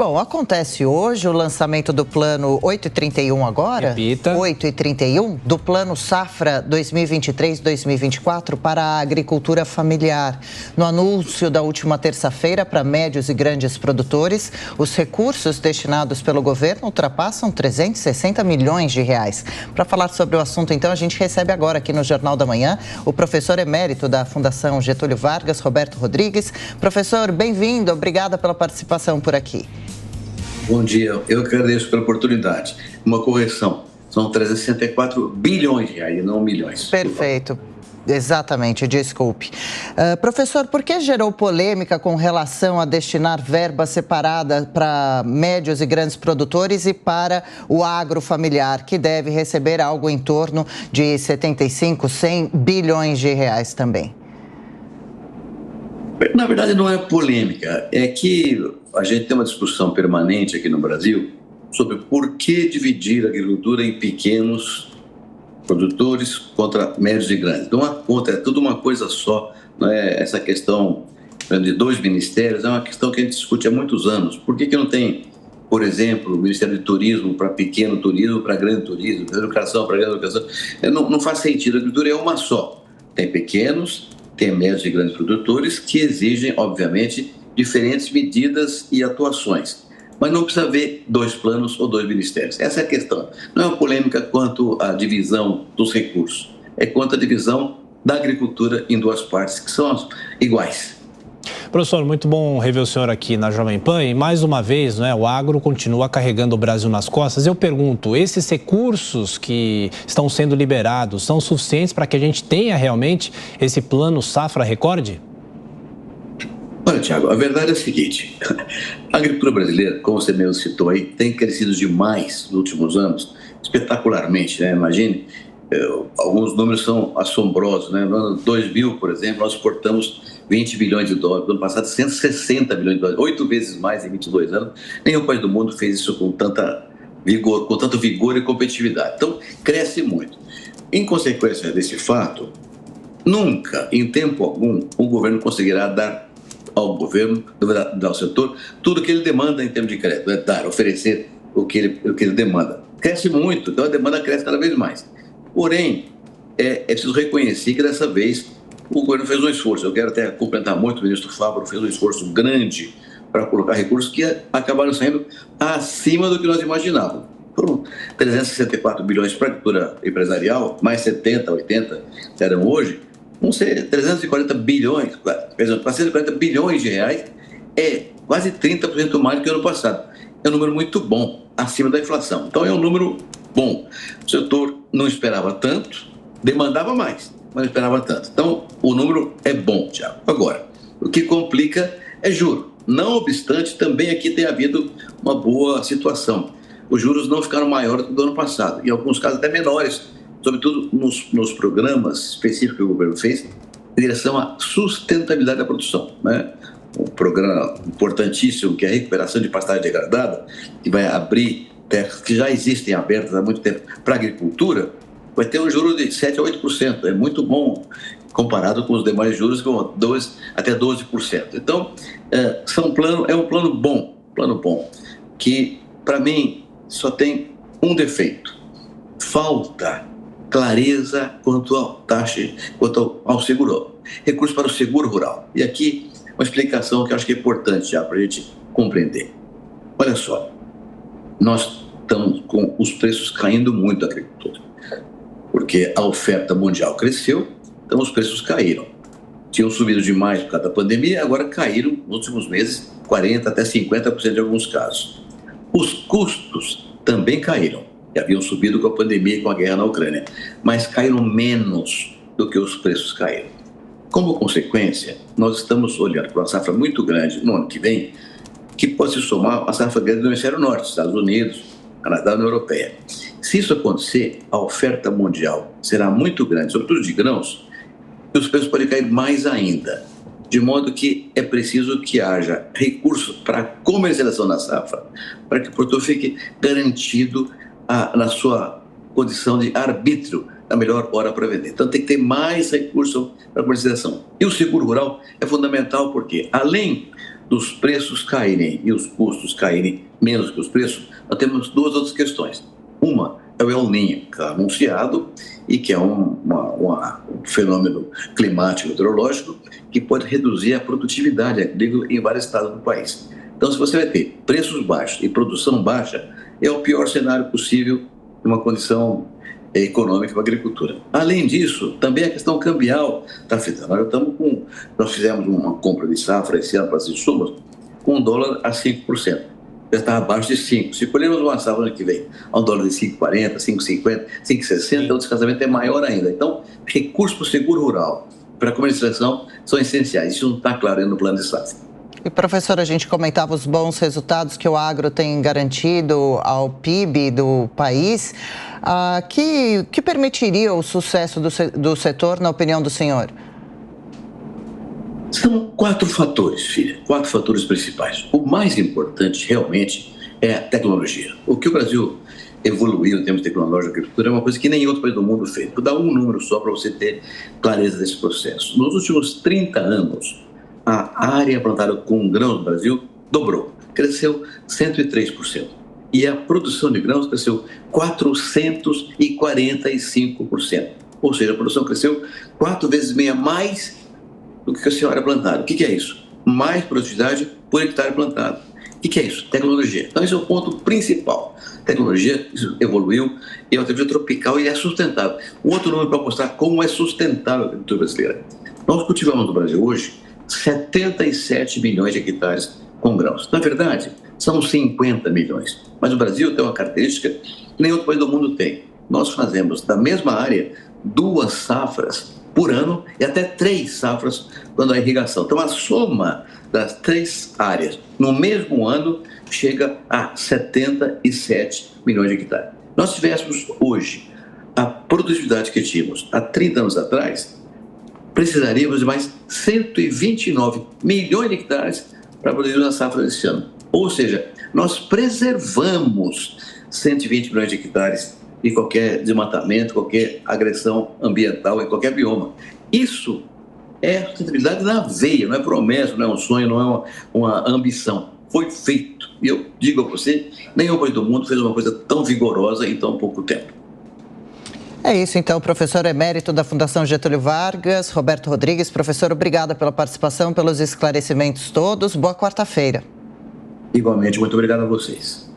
Bom, acontece hoje o lançamento do plano 8h31 agora. Repita. 8h31 do plano Safra 2023-2024 para a agricultura familiar. No anúncio da última terça-feira para médios e grandes produtores, os recursos destinados pelo governo ultrapassam 360 milhões de reais. Para falar sobre o assunto, então, a gente recebe agora aqui no Jornal da Manhã o professor emérito da Fundação Getúlio Vargas, Roberto Rodrigues. Professor, bem-vindo, obrigada pela participação por aqui. Bom dia, eu agradeço pela oportunidade. Uma correção, são 364 bilhões de reais, não milhões. Perfeito, exatamente, desculpe. Professor, por que gerou polêmica com relação a destinar verba separada para médios e grandes produtores e para o agrofamiliar, que deve receber algo em torno de 75, 100 bilhões de reais também? Na verdade, não é polêmica, é que a gente tem uma discussão permanente aqui no Brasil sobre por que dividir a agricultura em pequenos produtores contra médios e grandes. Não há conta, é tudo uma coisa só, não é? Essa questão de dois ministérios é uma questão que a gente discute há muitos anos. Por que não tem, por exemplo, o Ministério do Turismo para pequeno turismo, para grande turismo, para educação, para grande educação? Não faz sentido, a agricultura é uma só. Tem pequenos, tem médios e grandes produtores que exigem, obviamente, diferentes medidas e atuações. Mas não precisa haver dois planos ou dois ministérios. Essa é a questão. Não é uma polêmica quanto à divisão dos recursos, é quanto à divisão da agricultura em duas partes, que são iguais. Professor, muito bom rever o senhor aqui na Jovem Pan e mais uma vez, o agro continua carregando o Brasil nas costas. Eu pergunto, esses recursos que estão sendo liberados são suficientes para que a gente tenha realmente esse plano Safra Recorde? Olha, Tiago, a verdade é a seguinte, a agricultura brasileira, como você mesmo citou aí, tem crescido demais nos últimos anos, espetacularmente, né? Imagine, alguns números são assombrosos, né? No ano 2000, por exemplo, nós exportamos 20 bilhões de dólares, no ano passado 160 bilhões de dólares, 8 vezes mais em 22 anos. Nenhum país do mundo fez isso com tanto vigor e competitividade. Então, cresce muito. Em consequência desse fato, nunca, em tempo algum, o governo conseguirá dar ao governo, dar ao setor, tudo que ele demanda em termos de crédito, oferecer o que ele demanda. Cresce muito, então a demanda cresce cada vez mais. Porém, é preciso reconhecer que dessa vez o governo fez um esforço. Eu quero até cumprimentar muito o ministro Fávaro, fez um esforço grande para colocar recursos que acabaram saindo acima do que nós imaginávamos. Foram 364 bilhões para a agricultura empresarial, mais 70, 80 eram hoje, vão ser 340 bilhões, perdão, 440 bilhões de reais, é quase 30% mais do que o ano passado. É um número muito bom, acima da inflação. Então é um número bom. O setor não esperava tanto, demandava mais, mas não esperava tanto. Então o número é bom, Tiago. Agora, o que complica é juro. Não obstante, também aqui tem havido uma boa situação. Os juros não ficaram maiores do que o ano passado, em alguns casos até menores, sobretudo nos programas específicos que o governo fez, em direção à sustentabilidade da produção, né? Um programa importantíssimo que é a recuperação de pastagem degradada, que vai abrir terras que já existem abertas há muito tempo para a agricultura, vai ter um juro de 7% a 8%. É muito bom comparado com os demais juros, que vão até 12%. Então, é um plano bom, que para mim só tem um defeito: falta clareza quanto ao taxa, quanto ao seguro, recurso para o seguro rural. E aqui uma explicação que eu acho que é importante já para a gente compreender. Olha só, nós estamos com os preços caindo muito da agricultura, porque a oferta mundial cresceu, então os preços caíram. Tinham subido demais por causa da pandemia, agora caíram nos últimos meses 40% até 50% em alguns casos. Os custos também caíram, e haviam subido com a pandemia e com a guerra na Ucrânia, mas caíram menos do que os preços caíram. Como consequência, nós estamos olhando para uma safra muito grande no ano que vem, que pode se somar à safra grande do hemisfério norte, Estados Unidos, Canadá e União Europeia. Se isso acontecer, a oferta mundial será muito grande, sobretudo de grãos, e os preços podem cair mais ainda, de modo que é preciso que haja recursos para a comercialização da safra, para que o produtor fique garantido na sua condição de arbítrio da melhor hora para vender. Então tem que ter mais recursos para a comercialização. E o seguro rural é fundamental porque, além dos preços caírem e os custos caírem menos que os preços, nós temos duas outras questões. Uma é o El Niño, que está anunciado e que é um fenômeno climático meteorológico que pode reduzir a produtividade agrícola em vários estados do país. Então, se você vai ter preços baixos e produção baixa, é o pior cenário possível numa condição econômica para a agricultura. Além disso, também a questão cambial está afetando. Nós fizemos uma compra de safra esse ano para as insumos com um dólar a 5%. Já está abaixo de 5. Se colhermos uma safra ano que vem a um dólar de 5,40, 5,50, 5,60, o descasamento é maior ainda. Então, recursos para o seguro rural, para a comercialização, são essenciais. Isso não está claro ainda no plano de safra. E, professor, a gente comentava os bons resultados que o agro tem garantido ao PIB do país, que permitiria o sucesso do setor, na opinião do senhor? São 4 fatores, filha, 4 fatores principais. O mais importante, realmente, é a tecnologia. O que o Brasil evoluiu em termos tecnológicos da agricultura é uma coisa que nem outro país do mundo fez. Vou dar um número só para você ter clareza desse processo. Nos últimos 30 anos, a área plantada com grãos no Brasil dobrou, cresceu 103%. E a produção de grãos cresceu 445%. Ou seja, a produção cresceu 4 vezes e meia mais do que a senhora plantada. O que é isso? Mais produtividade por hectare plantado. O que é isso? Tecnologia. Então, esse é o ponto principal. Tecnologia evoluiu e é uma tecnologia tropical e é sustentável. Um outro número para mostrar como é sustentável a agricultura brasileira. Nós cultivamos no Brasil hoje 77 milhões de hectares com grãos. Na verdade, são 50 milhões. Mas o Brasil tem uma característica que nem outro país do mundo tem. Nós fazemos da mesma área 2 safras por ano e até 3 safras quando há irrigação. Então, a soma das 3 áreas no mesmo ano chega a 77 milhões de hectares. Nós tivéssemos hoje a produtividade que tínhamos há 30 anos atrás, precisaríamos de mais 129 milhões de hectares para produzir uma safra desse ano. Ou seja, nós preservamos 120 milhões de hectares de qualquer desmatamento, qualquer agressão ambiental em qualquer bioma. Isso é sustentabilidade na veia, não é promessa, não é um sonho, não é uma ambição. Foi feito. E eu digo a você, nenhum país do mundo fez uma coisa tão vigorosa em tão pouco tempo. É isso, então, professor emérito da Fundação Getúlio Vargas, Roberto Rodrigues. Professor, obrigada pela participação, pelos esclarecimentos todos. Boa quarta-feira. Igualmente, muito obrigado a vocês.